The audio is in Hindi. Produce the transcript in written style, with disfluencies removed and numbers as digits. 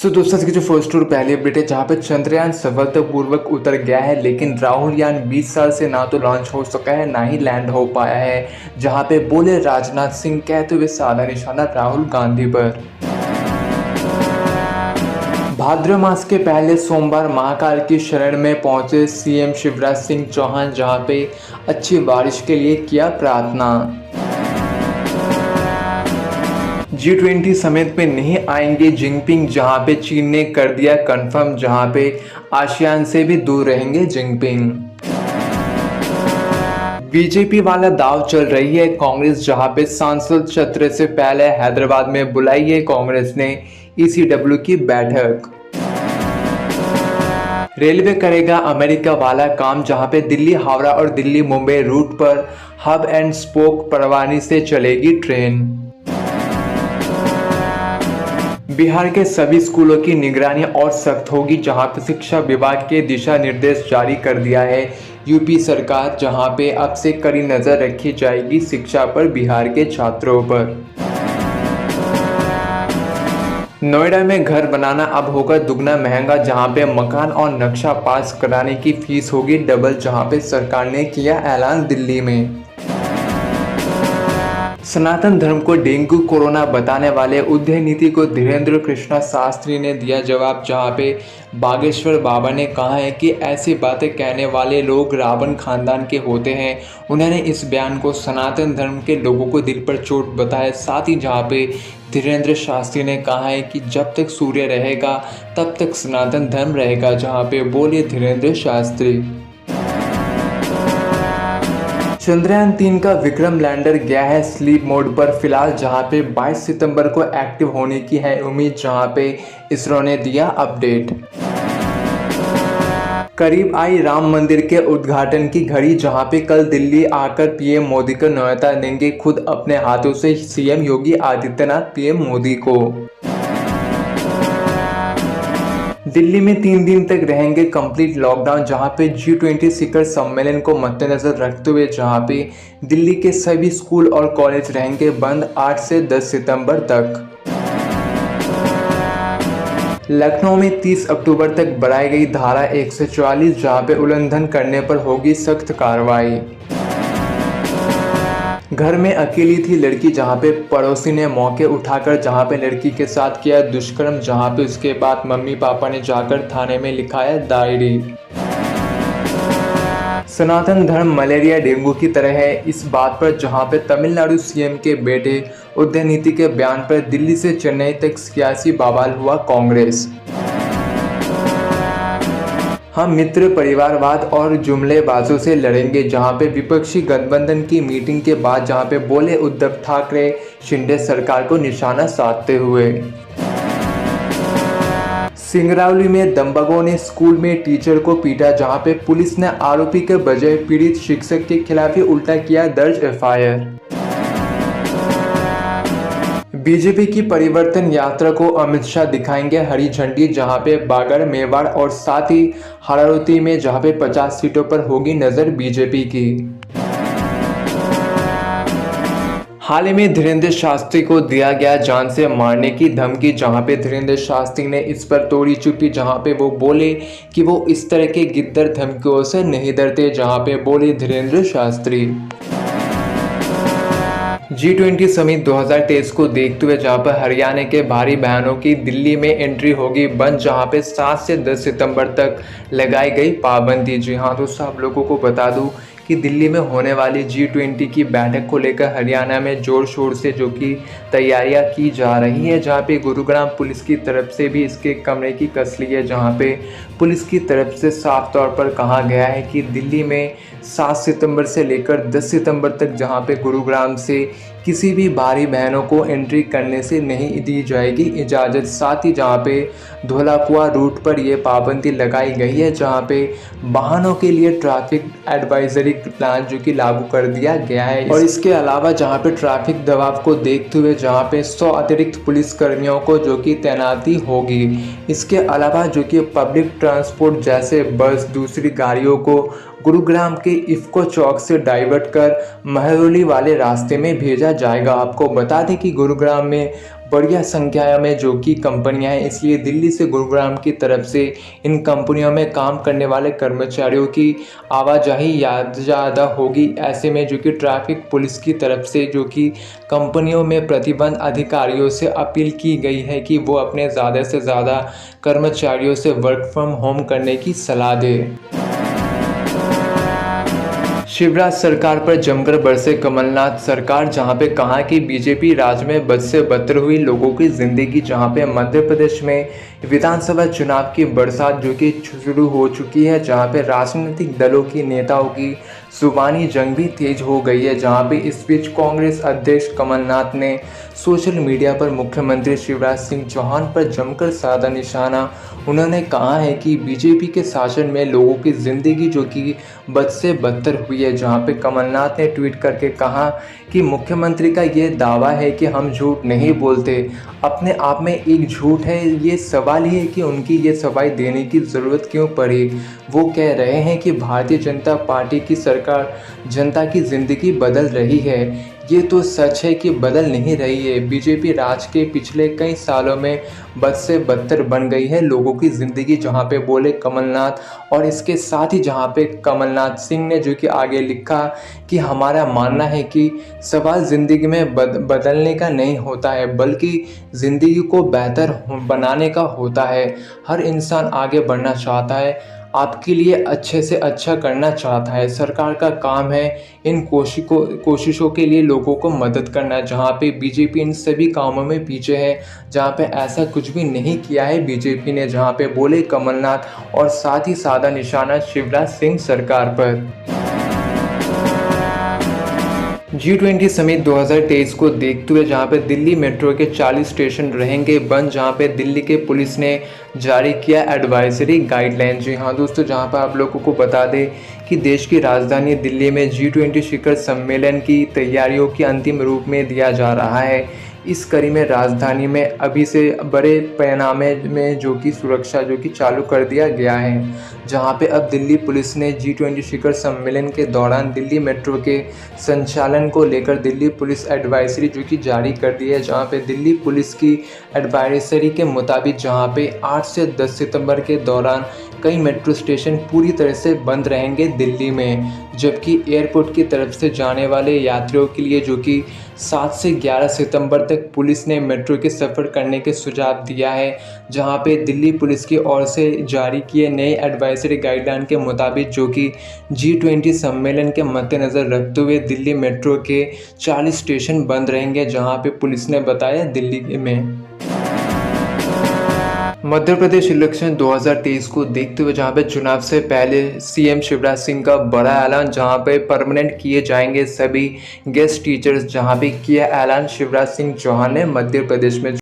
दोस्तों की जो फर्स्ट टूर पहली अपडेट है जहां पे चंद्रयान सफलतापूर्वक उतर गया है, लेकिन राहुल यान 20 साल से ना तो लॉन्च हो सका है ना ही लैंड हो पाया है। जहां पे बोले राजनाथ सिंह, कहते हुए साधा निशाना राहुल गांधी पर। भाद्र मास के पहले सोमवार महाकाल की शरण में पहुंचे सीएम शिवराज सिंह चौहान, जहां पे अच्छी बारिश के लिए किया प्रार्थना। G20 समिट में नहीं आएंगे जिनपिंग, जहां पे चीन ने कर दिया कंफर्म, जहां पे आसियान से भी दूर रहेंगे जिनपिंग। बीजेपी वाला दाव चल रही है कांग्रेस, जहां पे सांसद सत्र से पहले हैदराबाद में बुलाई है कांग्रेस ने ECW की बैठक। रेलवे करेगा अमेरिका वाला काम, जहां पे दिल्ली हावड़ा और दिल्ली मुंबई रूट पर हब एंड स्पोक परवानी से चलेगी ट्रेन। बिहार के सभी स्कूलों की निगरानी और सख्त होगी, जहां पे शिक्षा विभाग के दिशा निर्देश जारी कर दिया है यूपी सरकार, जहां पे अब से कड़ी नजर रखी जाएगी शिक्षा पर बिहार के छात्रों पर। नोएडा में घर बनाना अब होगा दुगना महंगा, जहां पे मकान और नक्शा पास कराने की फीस होगी डबल, जहां पे सरकार ने किया ऐलान दिल्ली में। सनातन धर्म को डेंगू कोरोना बताने वाले उदयनीति को धीरेन्द्र कृष्णा शास्त्री ने दिया जवाब, जहां पे बागेश्वर बाबा ने कहा है कि ऐसी बातें कहने वाले लोग रावण खानदान के होते हैं। उन्होंने इस बयान को सनातन धर्म के लोगों को दिल पर चोट बताया। साथ ही जहां पे धीरेन्द्र शास्त्री ने कहा है कि जब तक सूर्य रहेगा तब तक सनातन धर्म रहेगा, जहां पे बोले धीरेन्द्र शास्त्री। चंद्रयान 3 का विक्रम लैंडर गया है स्लीप मोड पर फिलहाल, जहां पे 22 सितंबर को एक्टिव होने की है उम्मीद, जहां पे इसरो ने दिया अपडेट। करीब आई राम मंदिर के उद्घाटन की घड़ी, जहां पे कल दिल्ली आकर पीएम मोदी को न्योता देंगे खुद अपने हाथों से सीएम योगी आदित्यनाथ पीएम मोदी को। दिल्ली में 3 दिन तक रहेंगे कंप्लीट लॉकडाउन, जहां पे G20 शिखर सम्मेलन को मद्देनजर रखते हुए जहां पे दिल्ली के सभी स्कूल और कॉलेज रहेंगे बंद 8 से 10 सितंबर तक। लखनऊ में 30 अक्टूबर तक बढ़ाई गई धारा 144, जहां पे उल्लंघन करने पर होगी सख्त कार्रवाई। घर में अकेली थी लड़की, जहां पे पड़ोसी ने मौके उठाकर जहां पे लड़की के साथ किया दुष्कर्म, जहां पे उसके बाद मम्मी पापा ने जाकर थाने में लिखाया डायरी। सनातन धर्म मलेरिया डेंगू की तरह है, इस बात पर जहां पे तमिलनाडु सीएम के बेटे उदयनीति के बयान पर दिल्ली से चेन्नई तक सियासी बवाल हुआ कांग्रेस। हम मित्र परिवारवाद और जुमलेबाजों से लड़ेंगे, जहां पे विपक्षी गठबंधन की मीटिंग के बाद जहां पे बोले उद्धव ठाकरे शिंदे सरकार को निशाना साधते हुए। सिंगरौली में दंबगों ने स्कूल में टीचर को पीटा, जहां पे पुलिस ने आरोपी के बजाय पीड़ित शिक्षक के खिलाफ ही उल्टा किया दर्ज FIR। बीजेपी की परिवर्तन यात्रा को अमित शाह दिखाएंगे हरी झंडी, जहां पे बागड़ मेवाड़ और साथ ही हरारोती में जहां पे 50 सीटों पर होगी नजर बीजेपी की। हाल ही में धीरेन्द्र शास्त्री को दिया गया जान से मारने की धमकी, जहां पे धीरेन्द्र शास्त्री ने इस पर तोड़ी चुप्पी, जहां पे वो बोले कि वो इस तरह के गिद्दर धमकियों से नहीं डरते, जहां पे बोले धीरेन्द्र शास्त्री। G20 समिट 2023 को देखते हुए जहां पर हरियाणा के भारी बहनों की दिल्ली में एंट्री होगी बंद, जहां पे 7 से 10 सितंबर तक लगाई गई पाबंदी। जी हाँ दोस्तों, आप लोगों को बता दूं कि दिल्ली में होने वाली G20 की बैठक को लेकर हरियाणा में जोर शोर से जो कि तैयारियां की जा रही है, जहां पे गुरुग्राम पुलिस की तरफ से भी इसके कमरे की कस ली है, जहां पे पुलिस की तरफ से साफ तौर पर कहा गया है कि दिल्ली में 7 सितंबर से लेकर 10 सितंबर तक जहां पे गुरुग्राम से किसी भी भारी बहनों को एंट्री करने से नहीं दी जाएगी इजाज़त। साथ ही जहां पे धौलाकुआं रूट पर यह पाबंदी लगाई गई है, जहां पे वाहनों के लिए ट्रैफिक एडवाइजरी प्लान जो कि लागू कर दिया गया है। और इसके अलावा जहां पे ट्रैफिक दबाव को देखते हुए जहां पे 100 अतिरिक्त पुलिस कर्मियों को जो कि तैनाती होगी। इसके अलावा जो कि पब्लिक ट्रांसपोर्ट जैसे बस दूसरी गाड़ियों को गुरुग्राम के इफ्को चौक से डाइवर्ट कर महरौली वाले रास्ते में भेजा जाएगा। आपको बता दें कि गुरुग्राम में बढ़िया संख्या में जो कि कंपनियां हैं, इसलिए दिल्ली से गुरुग्राम की तरफ से इन कंपनियों में काम करने वाले कर्मचारियों की आवाजाही ज़्यादा होगी। ऐसे में जो कि ट्रैफिक पुलिस की तरफ से जो कि कंपनियों में प्रतिबंध अधिकारियों से अपील की गई है कि वो अपने ज़्यादा से ज़्यादा कर्मचारियों से वर्क फ्रॉम होम करने की सलाह दें। शिवराज सरकार पर जमकर बरसे कमलनाथ। सरकार जहां पे कहा कि बीजेपी राज में बद से बदतर हुई लोगों की जिंदगी, जहां पे मध्य प्रदेश में विधानसभा चुनाव की बरसात जो कि शुरू हो चुकी है, जहां पे राजनीतिक दलों की नेताओं की जुबानी जंग भी तेज हो गई है। जहां पे इस बीच कांग्रेस अध्यक्ष कमलनाथ ने सोशल मीडिया पर मुख्यमंत्री शिवराज सिंह चौहान पर जमकर साधा निशाना। उन्होंने कहा है कि बीजेपी के शासन में लोगों की ज़िंदगी जो कि बद से बदतर हुई है। जहां पे कमलनाथ ने ट्वीट करके कहा कि मुख्यमंत्री का ये दावा है कि हम झूठ नहीं बोलते, अपने आप में एक झूठ है। ये सवाल ही है कि उनकी ये सफाई देने की ज़रूरत क्यों पड़ी। वो कह रहे हैं कि भारतीय जनता पार्टी की सरकार जनता की ज़िंदगी बदल रही है। ये तो सच है कि बदल नहीं रही है। बीजेपी राज के पिछले कई सालों में बद से बदतर बन गई है लोगों की ज़िंदगी, जहां पे बोले कमलनाथ। और इसके साथ ही जहां पे कमलनाथ सिंह ने जो कि आगे लिखा कि हमारा मानना है कि सवाल ज़िंदगी में बदलने का नहीं होता है, बल्कि ज़िंदगी को बेहतर बनाने का होता है। हर इंसान आगे बढ़ना चाहता है, आपके लिए अच्छे से अच्छा करना चाहता है। सरकार का काम है इन कोशिशों के लिए लोगों को मदद करना। जहां पे बीजेपी इन सभी कामों में पीछे है, जहां पे ऐसा कुछ भी नहीं किया है बीजेपी ने, जहां पे बोले कमलनाथ और साथ ही साधा निशाना शिवराज सिंह सरकार पर। G20 समिट 2023 को देखते हुए जहां पे दिल्ली मेट्रो के 40 स्टेशन रहेंगे बंद, जहां पे दिल्ली के पुलिस ने जारी किया एडवाइजरी गाइडलाइन। जी हाँ दोस्तों, जहां पर आप लोगों को बता दें कि देश की राजधानी दिल्ली में G20 शिखर सम्मेलन की तैयारियों की अंतिम रूप में दिया जा रहा है। इस कड़ी में राजधानी में अभी से बड़े पैमाने में जो कि सुरक्षा जो कि चालू कर दिया गया है। जहां पे अब दिल्ली पुलिस ने G20 शिखर सम्मेलन के दौरान दिल्ली मेट्रो के संचालन को लेकर दिल्ली पुलिस एडवाइजरी जो कि जारी कर दी है। जहां पे दिल्ली पुलिस की एडवाइजरी के मुताबिक जहां पे 8 से 10 सितंबर के दौरान कई मेट्रो स्टेशन पूरी तरह से बंद रहेंगे दिल्ली में, जबकि एयरपोर्ट की तरफ से जाने वाले यात्रियों के लिए जो कि 7 से 11 सितंबर तक पुलिस ने मेट्रो के सफ़र करने के सुझाव दिया है। जहां पे दिल्ली पुलिस की ओर से जारी किए नए एडवाइजरी गाइडलाइन के मुताबिक जो कि G20 सम्मेलन के मद्देनज़र रखते हुए दिल्ली मेट्रो के 40 स्टेशन बंद रहेंगे, जहां पे पुलिस ने बताया दिल्ली में। मध्य प्रदेश इलेक्शन 2023 को देखते हुए जहां पे चुनाव से पहले सीएम शिवराज सिंह का बड़ा ऐलान, जहां पे परमानेंट किए जाएंगे सभी गेस्ट टीचर्स, जहां पे किया ऐलान शिवराज सिंह चौहान ने मध्य प्रदेश में।